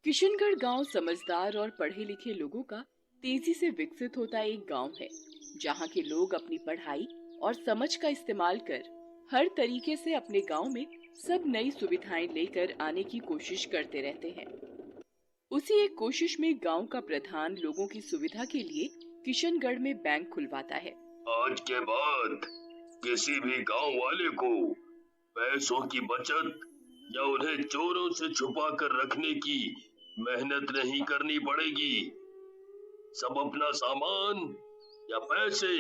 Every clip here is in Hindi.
किशनगढ़ गांव समझदार और पढ़े लिखे लोगों का तेजी से विकसित होता एक गांव है, जहां के लोग अपनी पढ़ाई और समझ का इस्तेमाल कर हर तरीके से अपने गांव में सब नई सुविधाएं लेकर आने की कोशिश करते रहते हैं। उसी एक कोशिश में गांव का प्रधान लोगों की सुविधा के लिए किशनगढ़ में बैंक खुलवाता है। आज के बाद किसी भी गांव वाले को पैसों की बचत या उन्हें चोरों से छुपा कर रखने की मेहनत नहीं करनी पड़ेगी। सब अपना सामान या पैसे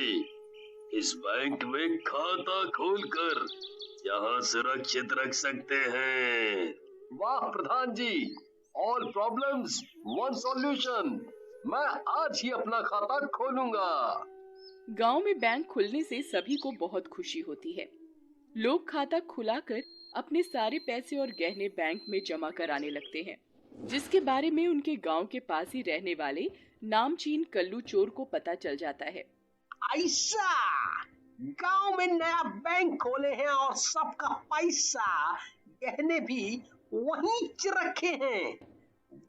इस बैंक में खाता खोलकर यहाँ सुरक्षित रख सकते हैं। वाह प्रधान जी, ऑल प्रॉब्लम्स वन सॉल्यूशन। मैं आज ही अपना खाता खोलूंगा। गांव में बैंक खुलने से सभी को बहुत खुशी होती है। लोग खाता खुलाकर अपने सारे पैसे और गहने बैंक में जमा कराने लगते हैं, जिसके बारे में उनके गांव के पास ही रहने वाले नामचीन कल्लू चोर को पता चल जाता है। ऐसा गांव में नया बैंक खोले हैं और सबका पैसा गहने भी वहीं रखे हैं।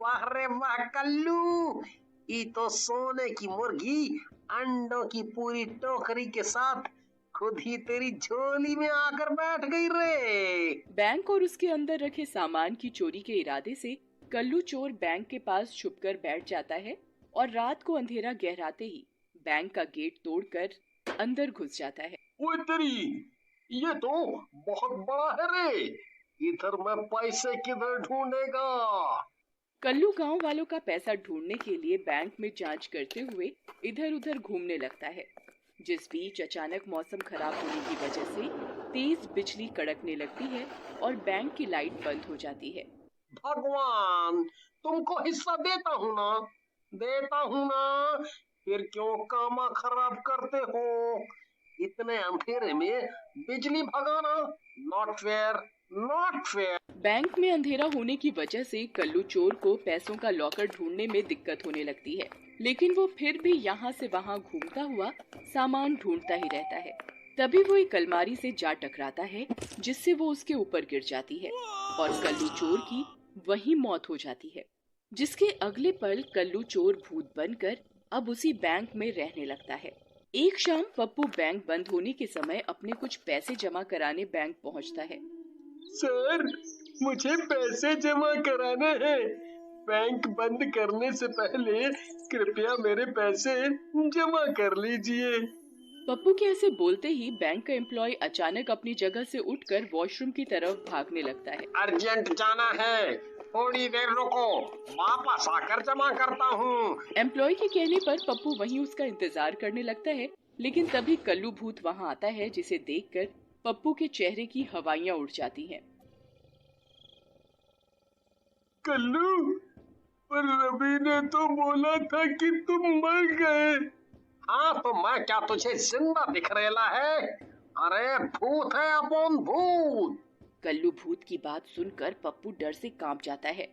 वाह रे वाह कल्लू, ये तो सोने की मुर्गी अंडों की पूरी टोकरी के साथ खुद ही तेरी झोली में आकर बैठ गई रे। बैंक और उसके अंदर रखे सामान की चोरी के इरादे से कल्लू चोर बैंक के पास छुपकर बैठ जाता है और रात को अंधेरा गहराते ही बैंक का गेट तोड़कर अंदर घुस जाता है। ओए तेरी, ये तो बहुत बड़ा है रे। इधर मैं पैसे किधर ढूंढेगा। कल्लू गांव वालों का पैसा ढूंढने के लिए बैंक में जांच करते हुए इधर उधर घूमने लगता है। जिस बीच अचानक मौसम खराब होने की वजह से तेज बिजली कड़कने लगती है और बैंक की लाइट बंद हो जाती है। भगवान, तुमको हिस्सा देता हूँ ना, फिर क्यों कामा खराब करते हो। इतने अंधेरे में बिजली भगाना not fair, not fair. Bank में अंधेरा होने की वजह से कल्लू चोर को पैसों का लॉकर ढूंढने में दिक्कत होने लगती है, लेकिन वो फिर भी यहाँ से वहाँ घूमता हुआ सामान ढूंढता ही रहता है। तभी वो एक अलमारी से जा टकराता है, जिससे वो उसके ऊपर गिर जाती है और कल्लू चोर की वहीं मौत हो जाती है। जिसके अगले पल कल्लू चोर भूत बनकर अब उसी बैंक में रहने लगता है। एक शाम पप्पू बैंक बंद होने के समय अपने कुछ पैसे जमा कराने बैंक पहुँचता है। सर, मुझे पैसे जमा कराने हैं। बैंक बंद करने से पहले कृपया मेरे पैसे जमा कर लीजिए। पप्पू के ऐसे बोलते ही बैंक का एम्प्लॉय अचानक अपनी जगह से उठकर वॉशरूम की तरफ भागने लगता है। अर्जेंट जाना है, थोड़ी देर रुको, वापस आकर जमा करता हूँ। एम्प्लॉय के कहने पर पप्पू वहीं उसका इंतजार करने लगता है, लेकिन तभी कल्लू भूत वहाँ आता है, जिसे देखकर पप्पू के चेहरे की हवाइयाँ उड़ जाती हैं। कल्लू, पर रवि ने तो बोला था कि तुम मर गए। हाँ, तो मैं क्या तुझे जिंदा दिख रहा है? अरे भूत है अपन भूत। कल्लू भूत की बात सुनकर पप्पू डर से कांप जाता है,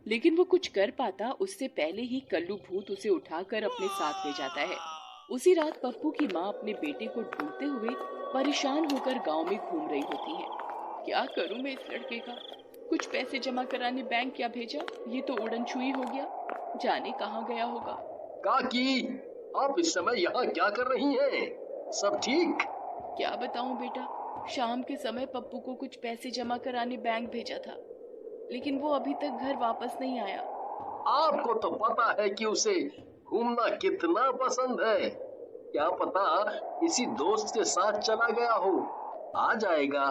लेकिन वो कुछ कर पाता उससे पहले ही कल्लू भूत उसे उठाकर अपने साथ ले जाता है। उसी रात पप्पू की माँ अपने बेटे को ढूंढते हुए परेशान होकर गांव में घूम रही होती है। क्या करूं मैं इस लड़के का? कुछ पैसे जमा कराने बैंक क्या भेजा, ये तो उड़नछुई हो गया, जाने कहाँ गया होगा। काकी, आप इस समय यहाँ क्या कर रही हैं? सब ठीक? क्या बताऊं बेटा, शाम के समय पप्पू को कुछ पैसे जमा कराने बैंक भेजा था, लेकिन वो अभी तक घर वापस नहीं आया। आपको तो पता है कि उसे घूमना कितना पसंद है। क्या पता किसी दोस्त के साथ चला गया हो, आ जाएगा।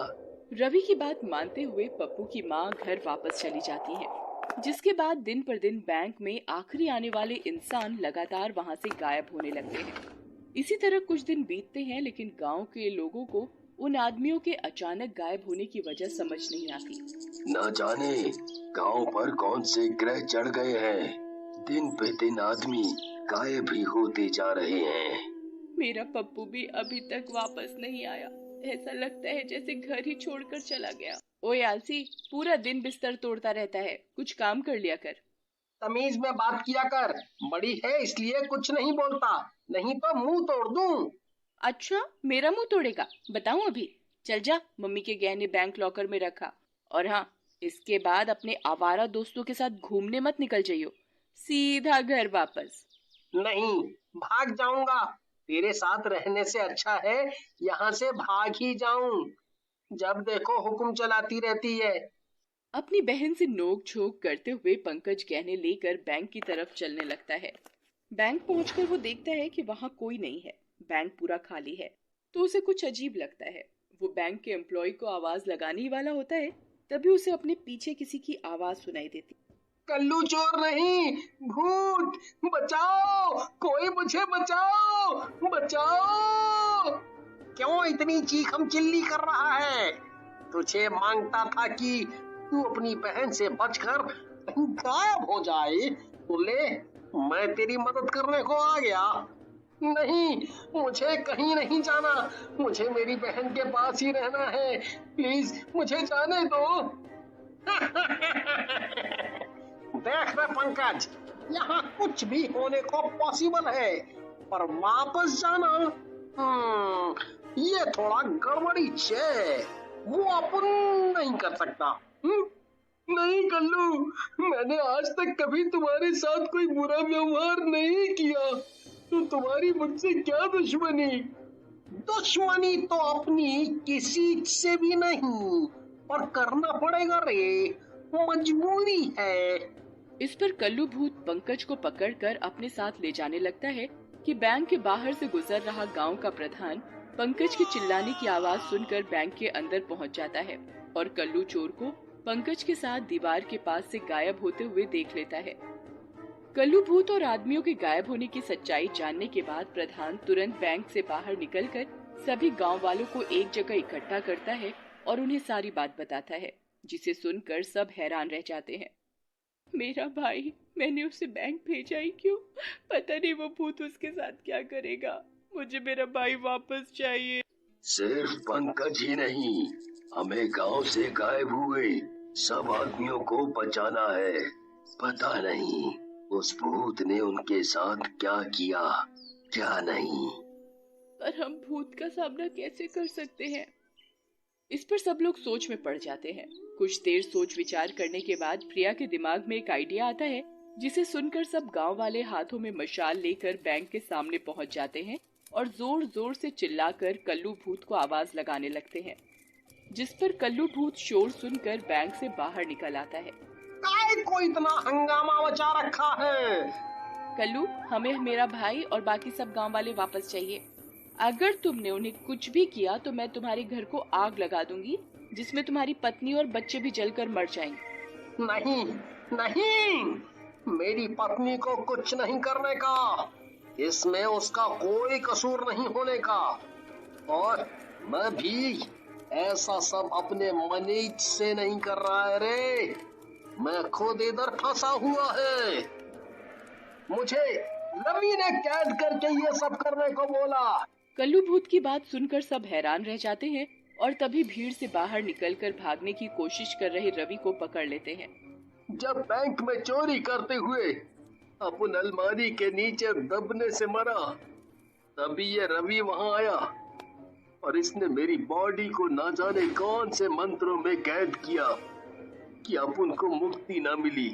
रवि की बात मानते हुए पप्पू की माँ घर वापस चली जाती है, जिसके बाद दिन पर दिन बैंक में आखिरी आने वाले इंसान लगातार वहाँ से गायब होने लगते हैं। इसी तरह कुछ दिन बीतते हैं, लेकिन गांव के लोगों को उन आदमियों के अचानक गायब होने की वजह समझ नहीं आती। न जाने गांव पर कौन से ग्रह चढ़ गए हैं, दिन पे दिन आदमी गायब ही होते जा रहे हैं। मेरा पप्पू भी अभी तक वापस नहीं आया, ऐसा लगता है जैसे घर ही छोड़कर चला गया। ओए आलसी, पूरा दिन बिस्तर तोड़ता रहता है, कुछ काम कर लिया कर। तमीज में बात किया कर, बड़ी है इसलिए कुछ नहीं बोलता, नहीं तो मुंह तोड़ दूं। अच्छा, मेरा मुंह तोड़ेगा? बताऊं अभी? चल जा, मम्मी के गहने बैंक लॉकर में रखा, और हाँ, इसके बाद अपने आवारा दोस्तों के साथ घूमने मत निकल जाइयो, सीधा घर वापस। नहीं, भाग जाऊंगा। तेरे साथ रहने से अच्छा है यहाँ से भाग ही जाऊं। जब देखो हुक्म चलाती रहती है। अपनी बहन से नोक झोंक करते हुए पंकज गहने लेकर बैंक की तरफ चलने लगता है। बैंक पहुंचकर वो देखता है कि वहां कोई नहीं है, बैंक पूरा खाली है। तो उसे कुछ अजीब लगता है। वो बैंक के एम्प्लॉय को आवाज लगाने ही वाला होता है, तभी उसे अपने पीछे किसी की आवाज सुनाई देती। कल्लू चोर नहीं, भूत, बचाओ, कोई मुझे बचाओ, बचाओ। क्यों इतनी चीखम चिल्ली कर रहा है? तुझे मांगता था कि तू अपनी बहन से बचकर कहीं गायब हो जाए, तो ले, मैं तेरी मदद करने को आ गया। नहीं, मुझे कहीं नहीं जाना, मुझे मेरी बहन के पास ही रहना है। प्लीज मुझे जाने दो। देख रहे पंकज, यहाँ कुछ भी होने को पॉसिबल है, पर वापस जाना ये थोड़ा गड़बड़ी है। वो अपन नहीं कर सकता। नहीं कल्लू, मैंने आज तक कभी तुम्हारे साथ कोई बुरा व्यवहार नहीं किया, तो तुम्हारी मुझसे क्या दुश्मनी? दुश्मनी तो अपनी किसी से भी नहीं, पर करना पड़ेगा रे, मजबूरी है। इस पर कल्लू भूत पंकज को पकड़कर अपने साथ ले जाने लगता है कि बैंक के बाहर से गुजर रहा गांव का प्रधान पंकज के चिल्लाने की आवाज सुनकर बैंक के अंदर पहुंच जाता है और कल्लू चोर को पंकज के साथ दीवार के पास से गायब होते हुए देख लेता है। कल्लू भूत और आदमियों के गायब होने की सच्चाई जानने के बाद प्रधान तुरंत बैंक से बाहर निकलकर सभी गांव वालों को एक जगह इकट्ठा करता है और उन्हें सारी बात बताता है, जिसे सुनकर सब हैरान रह जाते हैं। मेरा भाई, मैंने उसे बैंक भेजा ही क्यों? पता नहीं वो भूत उसके साथ क्या करेगा। मुझे मेरा भाई वापस चाहिए। सिर्फ पंकज ही नहीं, हमें गांव से गायब हुए सब आदमियों को बचाना है। पता नहीं उस भूत ने उनके साथ क्या किया, क्या नहीं। पर हम भूत का सामना कैसे कर सकते हैं? इस पर सब लोग सोच में पड़ जाते हैं। कुछ देर सोच विचार करने के बाद प्रिया के दिमाग में एक आइडिया आता है, जिसे सुनकर सब गांव वाले हाथों में मशाल लेकर बैंक के सामने पहुंच जाते हैं और जोर जोर से चिल्लाकर कल्लू भूत को आवाज लगाने लगते हैं, जिस पर कल्लू भूत शोर सुनकर बैंक से बाहर निकल आता है। काय को इतना हंगामा मचा रखा है? कल्लू, हमें मेरा भाई और बाकी सब गांव वाले वापस चाहिए। अगर तुमने उन्हें कुछ भी किया तो मैं तुम्हारे घर को आग लगा दूंगी, जिसमें तुम्हारी पत्नी और बच्चे भी जलकर मर जाएंगे। नहीं नहीं, मेरी पत्नी को कुछ नहीं करने का, इसमें उसका कोई कसूर नहीं होने का। और मैं भी ऐसा सब अपने मनीच से नहीं कर रहा है रे, मैं खुद इधर फंसा हुआ है। मुझे रवि ने कैद करके ये सब करने को बोला। कल्लू भूत की बात सुनकर सब हैरान रह जाते हैं और तभी भीड़ से बाहर निकलकर भागने की कोशिश कर रहे रवि को पकड़ लेते हैं। जब बैंक में चोरी करते हुए अपन अलमारी के नीचे दबने से मरा, तभी ये रवि वहां आया और इसने मेरी बॉडी को ना जाने कौन से मंत्रों में कैद किया कि अपन को मुक्ति ना मिली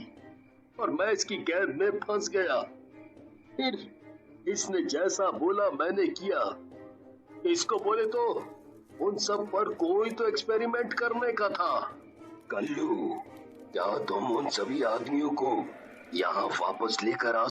और मैं इसकी कैद में फंस गया। फिर इसने जैसा बोला मैंने किया। इसको बोले तो उन सब पर कोई तो एक्सपेरिमेंट करने का था। कल्लू, क्या तुम उन सभी आदमियों को यहाँ वापस लेकर आ